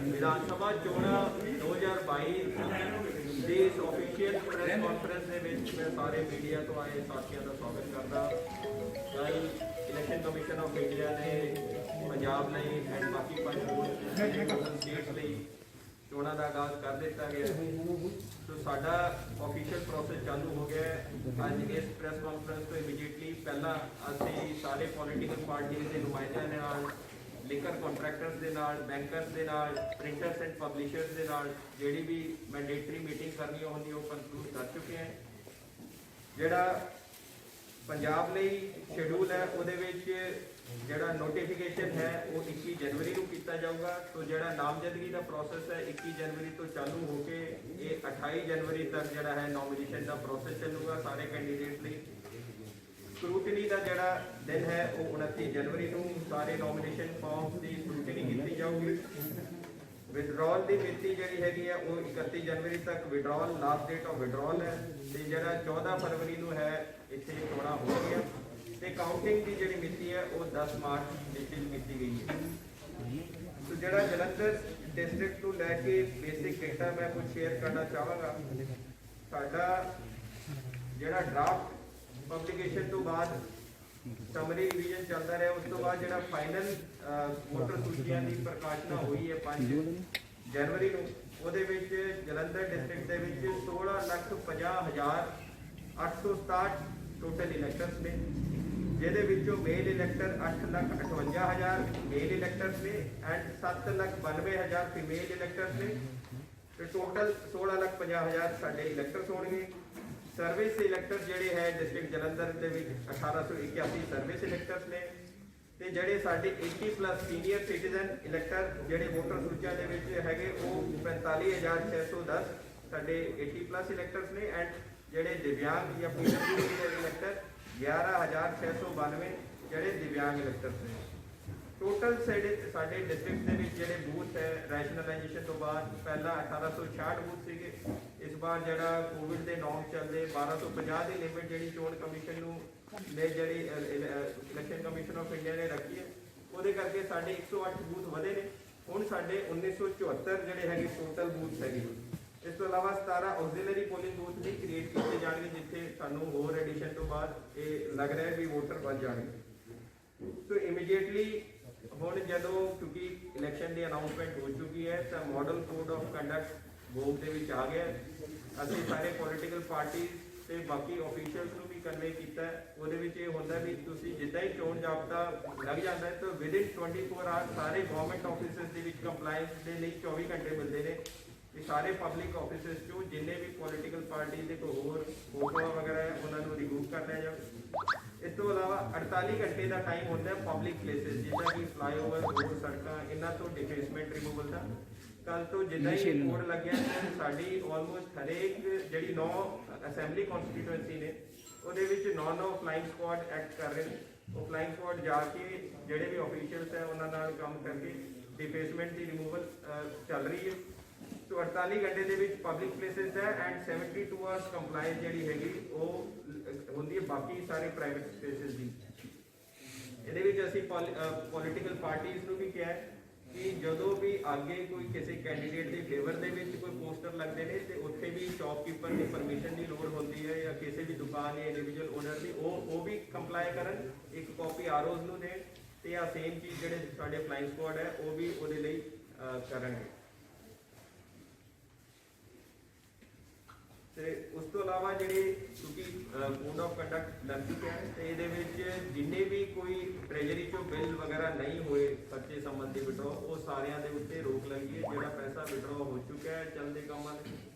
विधान सभा चोणां 2022 ਦੀ ਇਸ official press conference ਦੇ ਵਿੱਚ ਮੈਂ ਸਾਰੇ ਮੀਡੀਆ ਤੋਂ ਆਏ ਸਾਥੀਆਂ ਦਾ ਸਵਾਗਤ ਕਰਦਾ। ਕੱਲ੍ਹ ਇਲੈਕਸ਼ਨ ਕਮਿਸ਼ਨ ਆਫ ਇੰਡੀਆ ਨੇ ਪੰਜਾਬ ਲਈ ਐਂਡ ਬਾਕੀ 5 ਸਟੇਟਸ ਲਈ ਚੋਣਾਂ ਦਾ ਆਗਾਜ਼ ਕਰ ਦਿੱਤਾ ਗਿਆ। ਸੋ ਸਾਡਾ ऑफिशियल ਪ੍ਰੋਸੈਸ ਚਾਲੂ ਹੋ ਗਿਆ। ਅੱਜ ਇਸ ਪ੍ਰੈਸ ਕਾਨਫਰੰਸ ਤੋਂ ਇਮੀਡੀਏਟਲੀ ਪਹਿਲਾਂ ਅਸੀਂ ਸਾਰੇ ਪੋਲੀਟੀਕਲ ਪਾਰਟੀਆਂ ਦੇ ਨੁਮਾਇੰਦਿਆਂ ਨਾਲ, ਲਿਕਰ ਕੰਟਰੈਕਟਰਸ ਦੇ ਨਾਲ, ਬੈਂਕਰਸ ਦੇ ਨਾਲ, ਪ੍ਰਿੰਟਰਸ ਐਂਡ ਪਬਲਿਸ਼ਰਸ ਦੇ ਨਾਲ ਜਿਹੜੀ ਵੀ ਮੈਂਡੇਟਰੀ ਮੀਟਿੰਗ ਕਰਨੀ ਹੁੰਦੀ ਉਹ ਕੰਕਲੂਡ ਕਰ ਚੁੱਕੇ ਹਾਂ। ਜਿਹੜਾ ਪੰਜਾਬ ਲਈ ਸ਼ੈਡਿਊਲ ਹੈ ਉਹਦੇ ਵਿੱਚ ਜਿਹੜਾ ਨੋਟੀਫਿਕੇਸ਼ਨ ਹੈ ਉਹ 21 ਜਨਵਰੀ ਨੂੰ ਕੀਤਾ ਜਾਊਗਾ। ਸੋ ਜਿਹੜਾ ਨਾਮਜ਼ਦਗੀ ਦਾ ਪ੍ਰੋਸੈਸ ਹੈ 21 ਜਨਵਰੀ ਤੋਂ ਚਾਲੂ ਹੋ ਕੇ ਇਹ 28 ਜਨਵਰੀ ਤੱਕ ਜਿਹੜਾ ਹੈ ਨੋਮੀਨੇਸ਼ਨ ਦਾ ਪ੍ਰੋਸੈਸ ਚੱਲੂਗਾ ਸਾਰੇ ਕੈਂਡੀਡੇਟ ਲਈ। ਸਕਰੂਟਨੀ ਦਾ ਜਿਹੜਾ ਦਿਨ ਹੈ ਉਹ 29 ਜਨਵਰੀ ਨੂੰ ਸਾਰੇ ਨੋਮੀਨੇਸ਼ਨ ਫਾਰਮਸ ਦੀ ਸਕਰੂਟਨੀ ਕੀਤੀ ਜਾਊਗੀ। ਵਿਡਰਾਅਲ ਦੀ ਮਿਤੀ ਜਿਹੜੀ ਹੈਗੀ ਹੈ ਉਹ 31 ਜਨਵਰੀ ਤੱਕ withdrawal last date of withdrawal ਹੈ ਤੇ ਜਿਹੜਾ 14 ਫਰਵਰੀ ਨੂੰ ਹੈ ਇੱਥੇ ਚੋਣਾਂ ਹੋ ਗਈਆਂ ਤੇ ਕਾਊਂਟਿੰਗ ਦੀ ਜਿਹੜੀ ਮਿਤੀ ਹੈ ਉਹ 10 ਮਾਰਚ ਨਿਸ਼ਚਿਤ ਕੀਤੀ ਗਈ ਹੈ। ਸੋ ਜਿਹੜਾ ਜਲੰਧਰ ਡਿਸਟ੍ਰਿਕਟ ਨੂੰ ਲੈ ਕੇ ਬੇਸਿਕ ਡੇਟਾ ਮੈਂ ਕੁਝ ਸ਼ੇਅਰ ਕਰਨਾ ਚਾਹਾਂਗਾ। ਸਾਡਾ ਜਿਹੜਾ ਡਰਾਫਟ ਪਬਲੀਕੇਸ਼ਨ ਤੋਂ ਬਾਅਦ ਸਮਰੀ ਰਿਵੀਜ਼ਨ ਚੱਲਦਾ ਰਿਹਾ, ਉਸ ਤੋਂ ਬਾਅਦ ਜਿਹੜਾ ਫਾਈਨਲ ਵੋਟਰ ਸੂਚੀਆਂ ਦੀ ਪ੍ਰਕਾਸ਼ਨਾ ਹੋਈ ਹੈ 5 ਜਨਵਰੀ ਨੂੰ, ਉਹਦੇ ਵਿੱਚ ਜਲੰਧਰ ਡਿਸਟ੍ਰਿਕਟ ਦੇ ਵਿੱਚ 16,50,867 ਟੋਟਲ ਇਲੈਕਟਰਸ ਨੇ, ਜਿਹਦੇ ਵਿੱਚੋਂ ਮੇਲ ਇਲੈਕਟਰ 8,58,000 ਮੇਲ ਇਲੈਕਟਰਸ ਨੇ ਐਂਡ 7,92,000 ਫੀਮੇਲ ਇਲੈਕਟਰਸ ਨੇ ਤੇ ਟੋਟਲ 16,50,000 ਸਾਡੇ ਇਲੈਕਟਰਸ ਹੋਣਗੇ। ਸਰਵਿਸ ਇਲੈਕਟਰ ਜਿਹੜੇ ਹੈ ਡਿਸਟ੍ਰਿਕਟ ਜਲੰਧਰ ਦੇ ਵਿੱਚ 1881 ਸਰਵਿਸ ਇਲੈਕਟਰਸ ਨੇ ਤੇ ਜਿਹੜੇ ਸਾਡੇ 80+ ਸੀਨੀਅਰ ਸਿਟੀਜ਼ਨ ਇਲੈਕਟਰ ਜਿਹੜੇ ਵੋਟਰ ਸੂਚੀਆਂ ਦੇ ਵਿੱਚ ਹੈਗੇ ਉਹ 45,610 ਸਾਡੇ 80+ ਇਲੈਕਟਰਸ ਨੇ ਐਂਡ ਜਿਹੜੇ ਦਿਵਿਆਂਗ ਜਾਂ ਪੀਡਬਲਿਊਡੀ ਦੇ ਇਲੈਕਟਰ 11,692 ਜਿਹੜੇ ਦਿਵਿਆਂਗ ਇਲੈਕਟਰਸ ਨੇ। ਟੋਟਲ ਸਾਡੇ ਡਿਸਟ੍ਰਿਕਟ ਦੇ ਵਿੱਚ ਜਿਹੜੇ ਬੂਥ ਹੈ ਰੈਸ਼ਨਲਾਈਜੇਸ਼ਨ ਤੋਂ ਬਾਅਦ ਪਹਿਲਾਂ 1866 ਬੂਥ ਸੀਗੇ, ਇਸ ਵਾਰ ਜਿਹੜਾ ਕੋਵਿਡ ਦੇ ਨੌਰਮ ਚੱਲਦੇ 1250 ਦੀ ਲਿਮਿਟ ਜਿਹੜੀ ਚੋਣ ਕਮਿਸ਼ਨ ਨੂੰ ਨੇ ਜਿਹੜੀ ਇਲੈਕਸ਼ਨ ਕਮਿਸ਼ਨ ਆਫ ਇੰਡੀਆ ਨੇ ਰੱਖੀ ਹੈ ਉਹਦੇ ਕਰਕੇ ਸਾਡੇ 108 ਬੂਥ ਵਧੇ ਨੇ। ਹੁਣ ਸਾਡੇ 1974 ਜਿਹੜੇ ਹੈਗੇ ਟੋਟਲ ਬੂਥ ਹੈਗੇ। ਇਸ ਤੋਂ ਇਲਾਵਾ 17 ਆਕਸੀਲਰੀ ਪੋਲਿੰਗ ਬੂਥ ਵੀ ਕ੍ਰੀਏਟ ਕੀਤੇ ਜਾਣਗੇ ਜਿੱਥੇ ਸਾਨੂੰ ਹੋਰ ਐਡੀਸ਼ਨ ਤੋਂ ਬਾਅਦ ਇਹ ਲੱਗ ਰਿਹਾ ਵੀ ਵੋਟਰ ਵੱਧ ਜਾਣਗੇ। ਸੋ ਇਮੀਡੀਏਟਲੀ ਹੁਣ ਜਦੋਂ ਕਿਉਂਕਿ ਇਲੈਕਸ਼ਨ ਦੀ ਅਨਾਉਂਸਮੈਂਟ ਹੋ ਚੁੱਕੀ ਹੈ ਤਾਂ model code of conduct vote ਦੇ ਵਿੱਚ ਆ ਗਿਆ। ਅਸੀਂ ਸਾਰੇ ਪੋਲੀਟੀਕਲ ਪਾਰਟੀ ਤੇ ਬਾਕੀ ਆਫੀਸ਼ੀਅਲਸ ਨੂੰ ਵੀ ਕਨਵੇ ਕੀਤਾ। ਉਹਦੇ ਵਿੱਚ ਇਹ ਹੁੰਦਾ ਵੀ ਤੁਸੀਂ ਜਿੱਦਾਂ ਹੀ ਚੋਣ ਜਾਬਤਾ ਲੱਗ ਜਾਂਦਾ ਹੈ ਤਾਂ ਵਿਦਿਨ 24 ਆਵਰ ਸਾਰੇ ਗਵਰਨਮੈਂਟ ਆਫਿਸਸ ਦੇ ਵਿੱਚ ਕੰਪਲਾਈਂਸ ਦੇ ਲਈ 24 ਘੰਟੇ ਮਿਲਦੇ ਨੇ। ਇਹ ਸਾਰੇ ਪਬਲਿਕ ਆਫਿਸਸ ਚੋਂ ਜਿੰਨੇ ਵੀ ਪੋਲੀਟੀਕਲ ਪਾਰਟੀ ਦੇ ਕੋਈ ਹੋਰ ਫੋਟੋਆਂ ਵਗੈਰਾ ਹੈ ਉਹਨਾਂ ਨੂੰ ਰਿਮੂਵ ਕਰ ਲਿਆ ਜਾਵੇ। ਇਸ ਤੋਂ ਇਲਾਵਾ 48 ਘੰਟੇ ਦਾ ਟਾਈਮ ਹੁੰਦਾ ਪਬਲਿਕ ਪਲੇਸਿਸ ਜਿੱਦਾਂ ਕਿ ਫਲਾਈਓਵਰ, ਰੋਡ, ਸੜਕਾਂ, ਇਹਨਾਂ ਤੋਂ ਡਿਫੇਸਮੈਂਟ ਰਿਮੂਵਲ ਦਾ। ਕੱਲ ਤੋਂ ਜਿੱਦਾਂ ਹੀ ਕੋਡ ਲੱਗਿਆ ਸਾਡੀ ਆਲਮੋਸਟ ਹਰੇਕ ਜਿਹੜੀ 9 ਅਸੈਂਬਲੀ ਕਨਸਟੀਟੂਐਂਸੀ ਨੇ ਉਹਦੇ ਵਿੱਚ 9 ਫਲਾਈਂਗ ਸਕੁਆਡ ਐਕਟ ਕਰ ਰਹੇ ਨੇ। ਉਹ ਫਲਾਈਂਗ ਸਕੁਆਡ ਜਾ ਕੇ ਜਿਹੜੇ ਵੀ ਆਫੀਸ਼ੀਅਲਸ ਹੈ ਉਹਨਾਂ ਨਾਲ ਕੰਮ ਕਰਕੇ ਡਿਫੇਸਮੈਂਟ ਦੀ ਰਿਮੂਵਲ ਚੱਲ ਰਹੀ ਹੈ। ਸੋ 48 ਘੰਟੇ ਦੇ ਵਿੱਚ ਪਬਲਿਕ ਪਲੇਸਿਸ ਹੈ ਐਂਡ 72 ਆਵਰਸ ਕੰਪਲਾਈਂਸ ਜਿਹੜੀ ਹੈਗੀ ਉਹ ਹੁੰਦੀ ਹੈ ਬਾਕੀ ਸਾਰੇ ਪ੍ਰਾਈਵੇਟ ਸਪੇਸਿਸ ਦੀ। ਇਹਦੇ ਵਿੱਚ ਅਸੀਂ ਪੋਲੀਟੀਕਲ ਪਾਰਟੀਜ਼ ਨੂੰ ਵੀ ਕਿਹਾ ਕਿ ਜਦੋਂ ਵੀ ਅੱਗੇ ਕੋਈ ਕਿਸੇ ਕੈਂਡੀਡੇਟ ਦੇ ਫੇਵਰ ਦੇ ਵਿੱਚ ਕੋਈ ਪੋਸਟਰ ਲੱਗਦੇ ਨੇ ਤੇ ਉੱਥੇ ਵੀ ਸ਼ੌਪਕੀਪਰ ਦੀ ਪਰਮਿਸ਼ਨ ਦੀ ਲੋੜ ਹੁੰਦੀ ਹੈ ਜਾਂ ਕਿਸੇ ਵੀ ਦੁਕਾਨ ਜਾਂ ਇੰਡੀਵਿਜੂਅਲ ਓਨਰ ਦੀ ਉਹ ਵੀ ਕੰਪਲਾਈ ਕਰਨ, ਇੱਕ ਕਾਪੀ ਆਰਓਜ਼ ਨੂੰ ਦੇਣ ਤੇ ਆ ਸੇਮ ਚੀਜ਼ ਜਿਹੜੇ ਸਾਡੇ ਫਲਾਈਂਗ ਸਕੁਆਡ ਹੈ ਉਹ ਵੀ ਉਹਦੇ ਲਈ ਕਰਨਗੇ। ਤੇ ਉਸ ਤੋਂ ਇਲਾਵਾ ਜਿਹੜੇ ਕਿਉਂਕਿ ਕੋਡ ਆਫ ਕੰਡਕਟ ਲੱਗ ਚੁੱਕਿਆ ਹੈ ਤੇ ਇਹਦੇ ਵਿੱਚ ਜਿੰਨੇ ਵੀ ਕੋਈ ਟ੍ਰੇਜਰੀ ਚੋਂ ਬਿੱਲ ਵਗੈਰਾ ਨਹੀਂ ਹੋਏ ਖਰਚੇ ਸੰਬੰਧੀ ਵਿਡਰਾਅ ਉਹ ਸਾਰਿਆਂ ਦੇ ਉੱਤੇ ਰੋਕ ਲੱਗੀ ਹੈ। ਜਿਹੜਾ ਪੈਸਾ ਵਿਡਰਾਅ ਹੋ ਚੁੱਕਿਆ ਹੈ ਚੱਲਦੇ ਕੰਮਾਂ ਦੇ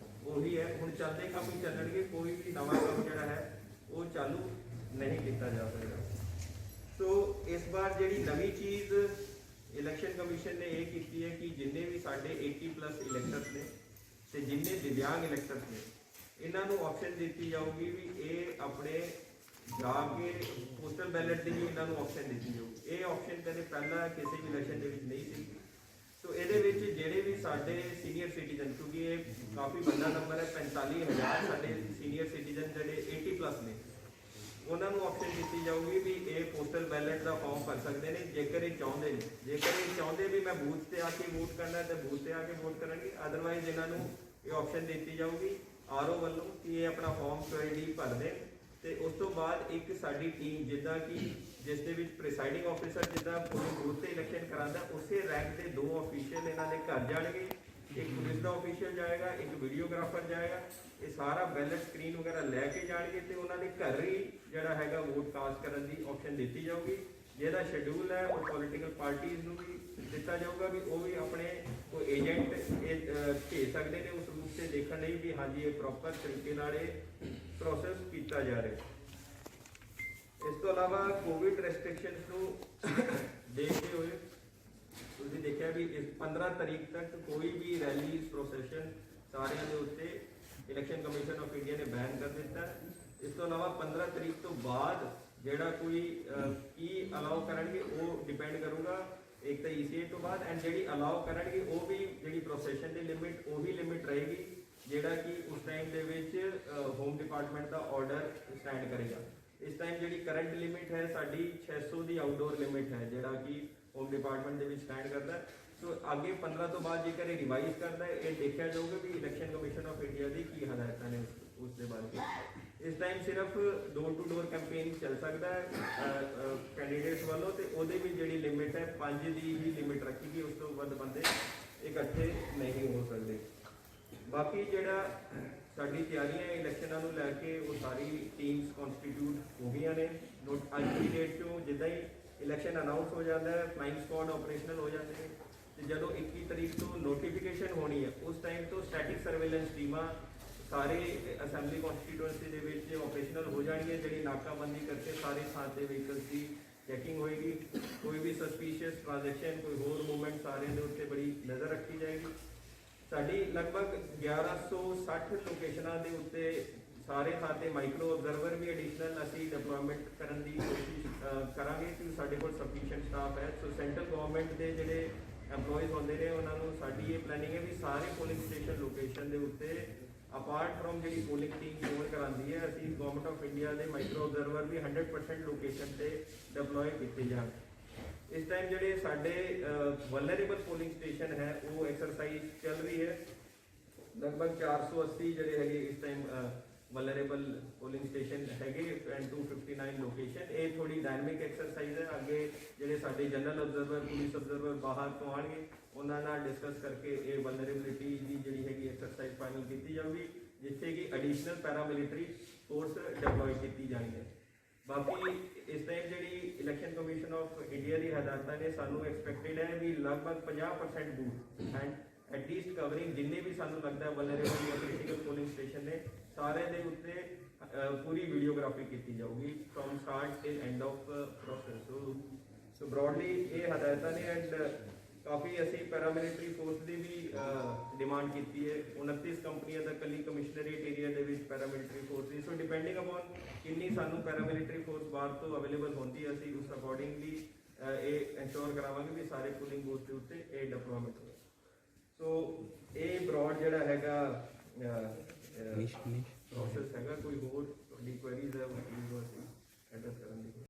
ਉਹੀ ਹੈ, ਹੁਣ ਚੱਲਦੇ ਕੰਮ ਹੀ ਚੱਲਣਗੇ, ਕੋਈ ਵੀ ਨਵਾਂ ਕੰਮ ਜਿਹੜਾ ਹੈ ਉਹ ਚਾਲੂ ਨਹੀਂ ਕੀਤਾ ਜਾ ਸਕਦਾ। ਸੋ ਇਸ ਵਾਰ ਜਿਹੜੀ ਨਵੀਂ ਚੀਜ਼ ਇਲੈਕਸ਼ਨ ਕਮਿਸ਼ਨ ਨੇ ਇਹ ਕੀਤੀ ਹੈ ਕਿ ਜਿੰਨੇ ਵੀ ਸਾਡੇ 80+ ਇਲੈਕਟਰਸ ਨੇ ਤੇ ਜਿੰਨੇ ਦਿਵਿਆਂਗ ਇਲੈਕਟਰਸ ਨੇ ਇਹਨਾਂ ਨੂੰ ਆਪਸ਼ਨ ਦਿੱਤੀ ਜਾਊਗੀ ਵੀ ਇਹ ਆਪਣੇ ਜਾ ਕੇ ਪੋਸਟਲ ਬੈਲਟ ਦੀ ਵੀ ਇਹਨਾਂ ਨੂੰ ਆਪਸ਼ਨ ਦਿੱਤੀ ਜਾਊਗੀ। ਇਹ ਆਪਸ਼ਨ ਕਦੇ ਪਹਿਲਾਂ ਕਿਸੇ ਵੀ ਇਲੈਕਸ਼ਨ ਦੇ ਵਿੱਚ ਨਹੀਂ ਸੀ। ਸੋ ਇਹਦੇ ਵਿੱਚ ਜਿਹੜੇ ਵੀ ਸਾਡੇ ਸੀਨੀਅਰ ਸਿਟੀਜ਼ਨ ਕਿਉਂਕਿ ਇਹ ਕਾਫੀ ਵੱਡਾ ਨੰਬਰ ਹੈ 45,000 ਸਾਡੇ ਸੀਨੀਅਰ ਸਿਟੀਜ਼ਨ ਜਿਹੜੇ 80+ ਨੇ ਉਹਨਾਂ ਨੂੰ ਆਪਸ਼ਨ ਦਿੱਤੀ ਜਾਊਗੀ ਵੀ ਇਹ ਪੋਸਟਲ ਬੈਲਟ ਦਾ ਫਾਰਮ ਭਰ ਸਕਦੇ ਨੇ ਜੇਕਰ ਇਹ ਚਾਹੁੰਦੇ ਨੇ। ਜੇਕਰ ਇਹ ਚਾਹੁੰਦੇ ਵੀ ਮੈਂ ਬੂਥ ਤੇ ਆ ਕੇ ਵੋਟ ਕਰਨਾ ਤਾਂ ਬੂਥ ਤੇ ਆ ਕੇ ਵੋਟ ਕਰਨਗੇ, ਅਦਰਵਾਈਜ਼ ਇਹਨਾਂ ਨੂੰ ਇਹ ਆਪਸ਼ਨ ਦਿੱਤੀ ਜਾਊਗੀ ਆਰਓ ਵੱਲੋਂ ਕਿ ਇਹ ਆਪਣਾ ਫਾਰਮ ਕੋਈ ਭਰ ਦੇਣ। ਤੇ ਉਸ ਤੋਂ ਬਾਅਦ ਇੱਕ ਸਾਡੀ ਟੀਮ ਜਿੱਦਾਂ ਕਿ ਜਿਸ ਦੇ ਵਿੱਚ ਪ੍ਰੀਸਾਈਡਿੰਗ ਆਫੀਸਰ ਜਿੱਦਾਂ ਪੋਲਿੰਗ ਬੂਥ ਤੇ ਇਲੈਕਸ਼ਨ ਕਰਾਉਂਦਾ, ਉਸੇ ਰੈਂਕ ਦੇ 2 ਅਫੀਸ਼ੀਅਲ ਇਹਨਾਂ ਦੇ ਘਰ ਜਾਣਗੇ, ਇੱਕ ਪੁਲਿਸ ਦਾ ਅਫੀਸ਼ੀਅਲ ਜਾਏਗਾ, ਇੱਕ ਵੀਡੀਓਗ੍ਰਾਫਰ ਜਾਏਗਾ। ਇਹ ਸਾਰਾ ਬੈਲਟ ਸਕਰੀਨ ਵਗੈਰਾ ਲੈ ਕੇ ਜਾਣਗੇ ਤੇ ਉਹਨਾਂ ਦੇ ਘਰ ਹੀ ਜਿਹੜਾ ਹੈਗਾ ਵੋਟ ਕਾਸਟ ਕਰਨ ਦੀ ਆਪਸ਼ਨ ਦਿੱਤੀ ਜਾਊਗੀ। ਜਿਹਦਾ ਸ਼ੈਡਿਊਲ ਹੈ ਉਹ ਪੋਲੀਟੀਕਲ ਪਾਰਟੀਆਂ ਨੂੰ ਵੀ ਦਿੱਤਾ ਜਾਊਗਾ ਵੀ ਉਹ ਵੀ ਆਪਣੇ ਕੋਈ ਏਜੰਟ ਭੇਜ ਸਕਦੇ ਨੇ ਉਸ ਰੂਪ ਤੇ ਦੇਖਣ ਲਈ ਵੀ ਹਾਂਜੀ ਇਹ ਪ੍ਰੋਪਰ ਤਰੀਕੇ ਨਾਲ ਇਹ ਪ੍ਰੋਸੈਸ ਕੀਤਾ ਜਾ ਰਿਹਾ। ਇਸ ਤੋਂ ਇਲਾਵਾ ਕੋਵਿਡ ਰੈਸਟ੍ਰਿਕਸ਼ਨਸ ਨੂੰ ਦੇਖਦੇ ਹੋਏ ਤੁਸੀਂ ਦੇਖਿਆ ਵੀ ਇਸ 15 ਤਰੀਕ ਤੱਕ ਕੋਈ ਵੀ ਰੈਲੀ ਪ੍ਰੋਸੈਸ਼ਨ ਸਾਰਿਆਂ ਦੇ ਉੱਤੇ ਇਲੈਕਸ਼ਨ ਕਮਿਸ਼ਨ ਆਫ ਇੰਡੀਆ ਨੇ ਬੈਨ ਕਰ ਦਿੱਤਾ। ਇਸ ਤੋਂ ਇਲਾਵਾ 15 ਤਰੀਕ ਤੋਂ ਬਾਅਦ ਜਿਹੜਾ ਕੋਈ ਕੀ ਅਲਾਉ ਕਰਨਗੇ ਉਹ ਡਿਪੈਂਡ ਕਰੂਗਾ ਇੱਕ ਤਾਂ ECA ਤੋਂ ਬਾਅਦ, ਐਂਡ ਜਿਹੜੀ ਅਲਾਉ ਕਰਨਗੇ ਉਹ ਵੀ ਜਿਹੜੀ ਪ੍ਰੋਸੈਸ਼ਨ ਦੀ ਲਿਮਿਟ ਉਹੀ ਲਿਮਿਟ ਰਹੇਗੀ ਜਿਹੜਾ ਕਿ ਉਸ ਟਾਈਮ ਦੇ ਵਿੱਚ ਹੋਮ ਡਿਪਾਰਟਮੈਂਟ ਦਾ ਆਰਡਰ ਸਟੈਂਡ ਕਰੇਗਾ। ਇਸ ਟਾਈਮ ਜਿਹੜੀ ਕਰੰਟ ਲਿਮਿਟ ਹੈ ਸਾਡੀ 600 ਦੀ ਆਊਟਡੋਰ ਲਿਮਿਟ ਹੈ ਜਿਹੜਾ ਕਿ ਹੋਮ ਡਿਪਾਰਟਮੈਂਟ ਦੇ ਵਿੱਚ ਸਟੈਂਡ ਕਰਦਾ। ਸੋ ਅੱਗੇ 15 ਤੋਂ ਬਾਅਦ ਜੇਕਰ ਇਹ ਰਿਵਾਈਜ਼ ਕਰਦਾ ਹੈ ਇਹ ਦੇਖਿਆ ਜਾਊਗਾ ਵੀ ਇਲੈਕਸ਼ਨ ਕਮਿਸ਼ਨ ਆਫ ਇੰਡੀਆ ਦੀ ਕੀ ਹਦਾਇਤਾਂ ਨੇ ਉਸ ਦੇ ਬਾਰੇ। ਇਸ ਟਾਈਮ ਸਿਰਫ ਡੋਰ ਟੂ ਡੋਰ ਕੈਂਪੇਨ ਚੱਲ ਸਕਦਾ ਹੈ ਕੈਂਡੀਡੇਟਸ ਵੱਲੋਂ ਤੇ ਉਹਦੇ ਵੀ ਜਿਹੜੀ ਲਿਮਿਟ ਹੈ 5 ਦੀ ਹੀ ਲਿਮਿਟ ਰੱਖੀ ਗਈ, ਉਸ ਤੋਂ ਵੱਧ ਬੰਦੇ ਇਕੱਠੇ ਨਹੀਂ ਹੋ ਸਕਦੇ। ਬਾਕੀ ਜਿਹੜਾ ਸਾਡੀ ਤਿਆਰੀਆਂ ਇਲੈਕਸ਼ਨਾਂ ਨੂੰ ਲੈ ਕੇ ਉਹ ਸਾਰੀ ਟੀਮਸ ਕਨਸਟੀਟਿਊਟ ਹੋ ਗਈਆਂ ਨੇ। ਅੱਜ ਦੀ ਡੇਟ 'ਚੋਂ ਜਿੱਦਾਂ ਹੀ ਇਲੈਕਸ਼ਨ ਅਨਾਉਂਸ ਹੋ ਜਾਂਦਾ ਹੈ ਫਲਾਈਂਗ ਸਕੁਆਡ ਆਪਰੇਸ਼ਨਲ ਹੋ ਜਾਂਦੇ ਨੇ ਤੇ ਜਦੋਂ 21 ਤਰੀਕ ਤੋਂ ਨੋਟੀਫਿਕੇਸ਼ਨ ਹੋਣੀ ਹੈ ਉਸ ਟਾਈਮ ਤੋਂ ਸਟੈਟਿਕ ਸਰਵੇਲੈਂਸ ਟੀਮਾਂ ਸਾਰੇ ਅਸੈਂਬਲੀ ਕਨਸਟੀਟੂਐਂਸੀ ਦੇ ਵਿੱਚ ਆਪਰੇਸ਼ਨਲ ਹੋ ਜਾਣਗੀਆਂ, ਜਿਹੜੀ ਨਾਕਾਬੰਦੀ ਕਰਕੇ ਸਾਰੇ ਥਾਂ ਤੇ ਵਹੀਕਲਸ ਦੀ ਚੈਕਿੰਗ ਹੋਏਗੀ। ਕੋਈ ਵੀ ਸਸਪੀਸ਼ੀਅਸ ਟ੍ਰਾਂਜੈਕਸ਼ਨ ਕੋਈ ਹੋਰ ਮੂਵਮੈਂਟ ਸਾਰੇ ਦੇ ਉੱਤੇ ਬੜੀ ਨਜ਼ਰ ਰੱਖੀ ਜਾਏਗੀ। ਸਾਡੀ ਲਗਭਗ 1160 ਲੋਕੇਸ਼ਨਾਂ ਦੇ ਉੱਤੇ ਸਾਰੇ ਥਾਂ ਤੇ ਮਾਈਕਰੋ ਆਬਜ਼ਰਵਰ ਵੀ ਐਡੀਸ਼ਨਲ ਅਸੀਂ ਡਿਪਲੋਇਮੈਂਟ ਕਰਨ ਦੀ ਕੋਸ਼ਿਸ਼ ਕਰਾਂਗੇ ਕਿ ਸਾਡੇ ਕੋਲ ਸਫੀਸ਼ੀਐਂਟ ਸਟਾਫ ਹੈ। ਸੋ ਸੈਂਟਰਲ ਗਵਰਨਮੈਂਟ ਦੇ ਜਿਹੜੇ ਐਮਪਲੋਈਜ਼ ਹੁੰਦੇ ਨੇ ਉਹਨਾਂ ਨੂੰ ਸਾਡੀ ਇਹ ਪਲੈਨਿੰਗ ਹੈ ਵੀ ਸਾਰੇ ਪੋਲਿੰਗ ਸਟੇਸ਼ਨ ਲੋਕੇਸ਼ਨ ਦੇ ਉੱਤੇ ਅਪਾਰਟ ਫਰੋਮ ਜਿਹੜੀ ਪੋਲਿੰਗ ਟੀਮ ਫੋਨ ਕਰਾਉਂਦੀ ਹੈ ਅਸੀਂ ਗਵਰਨਮੈਂਟ ਆਫ ਇੰਡੀਆ ਦੇ ਮਾਈਕਰੋ ਆਬਜ਼ਰਵਰ ਵੀ 100% ਲੋਕੇਸ਼ਨ ਤੇ ਡਿਪਲੋਏ ਕੀਤੇ ਜਾਣ। ਇਸ ਟਾਈਮ ਜਿਹੜੇ ਸਾਡੇ ਵਲਨਰੇਬਲ ਪੋਲਿੰਗ ਸਟੇਸ਼ਨ ਹੈ ਉਹ ਐਕਸਰਸਾਈਜ਼ ਚੱਲ ਰਹੀ ਹੈ। ਲਗਭਗ 480 ਜਿਹੜੇ ਹੈਗੇ ਇਸ ਟਾਈਮ ਵਲਨਰੇਬਲ ਪੋਲਿੰਗ ਸਟੇਸ਼ਨ ਹੈਗੇ ਐਂਡ 259 ਲੋਕੇਸ਼ਨ। ਇਹ ਥੋੜੀ ਡਾਇਨਾਮਿਕ ਐਕਸਰਸਾਈਜ਼ ਹੈ। ਅੱਗੇ ਜਿਹੜੇ ਸਾਡੇ ਜਨਰਲ ਆਬਜ਼ਰਵਰ ਪੁਲਿਸ ਆਬਜ਼ਰਵਰ ਬਾਹਰ ਤੋਂ ਆਉਣਗੇ ਉਹਨਾਂ ਨਾਲ ਡਿਸਕਸ ਕਰਕੇ ਇਹ ਵਲਨਰੇਬਿਲਿਟੀ ਦੀ ਜਿਹੜੀ ਹੈਗੀ ਐਕਸਰਸਾਈਜ਼ ਫਾਈਨਲ ਕੀਤੀ ਜਾਊਗੀ ਜਿੱਥੇ ਕਿ ਐਡੀਸ਼ਨਲ ਪੈਰਾਮਿਲਟਰੀ ਫੋਰਸ ਡਿਪਲੋਏ ਕੀਤੀ ਜਾਣੀ ਹੈ। ਬਾਕੀ ਇਸ ਟਾਈਮ ਜਿਹੜੀ ਇਲੈਕਸ਼ਨ ਕਮਿਸ਼ਨ ਆਫ ਇੰਡੀਆ ਦੀ ਹਦਾਇਤਾਂ ਨੇ ਸਾਨੂੰ ਐਕਸਪੈਕਟਡ ਹੈ ਵੀ ਲਗਭਗ 50% ਬੂਥ ਐਂਡ ਐਟਲੀਸਟ ਕਵਰਿੰਗ ਜਿੰਨੇ ਵੀ ਸਾਨੂੰ ਲੱਗਦਾ ਹੈ ਵਲਨਰੇਬਲ ਜਾਂ ਕ੍ਰਿਟੀਕਲ ਪੋਲਿੰਗ ਸਟੇਸ਼ਨ ਨੇ ਸਾਰੇ ਦੇ ਉੱਤੇ ਪੂਰੀ ਵੀਡੀਓਗ੍ਰਾਫੀ ਕੀਤੀ ਜਾਊਗੀ from start till end of process. So broadly ਇਹ ਹਦਾਇਤਾਂ ਨੇ ਐਂਡ ਕਾਫੀ ਅਸੀਂ ਪੈਰਾਮਿਲਟਰੀ ਫੋਰਸ ਦੀ ਵੀ ਡਿਮਾਂਡ ਕੀਤੀ ਹੈ। 29 ਕੰਪਨੀਆਂ ਦਾ ਕੱਲੀ ਕਮਿਸ਼ਨਰੇਟ ਏਰੀਆ ਦੇ ਵਿੱਚ ਪੈਰਾਮਿਲਟਰੀ ਫੋਰਸ ਦੀ। ਸੋ ਡਿਪੈਂਡਿੰਗ ਅਪਨ ਕਿੰਨੀ ਸਾਨੂੰ ਪੈਰਾਮਿਲਟਰੀ ਫੋਰਸ ਬਾਹਰ ਤੋਂ ਅਵੇਲੇਬਲ ਹੁੰਦੀ ਹੈ ਅਸੀਂ ਉਸ ਅਕੋਰਡਿੰਗਲੀ ਇਹ ਇੰਸ਼ੋਰ ਕਰਾਵਾਂਗੇ ਵੀ ਸਾਰੇ ਪੁਲਿੰਗ ਬੂਥ ਦੇ ਉੱਤੇ ਇਹ ਡਿਪਲੋਇਮੈਂਟ ਹੋਵੇ। ਸੋ ਇਹ ਬ੍ਰੌਡ ਜਿਹੜਾ ਹੈਗਾ ਪ੍ਰੋਸੈਸ ਹੈਗਾ। ਕੋਈ ਹੋਰ ਤੁਹਾਡੀ ਕੁਐਰੀਜ਼ ਹੈ ਉਹ ਅਸੀਂ ਐਡਰੈਸ ਕਰਨ ਦੀ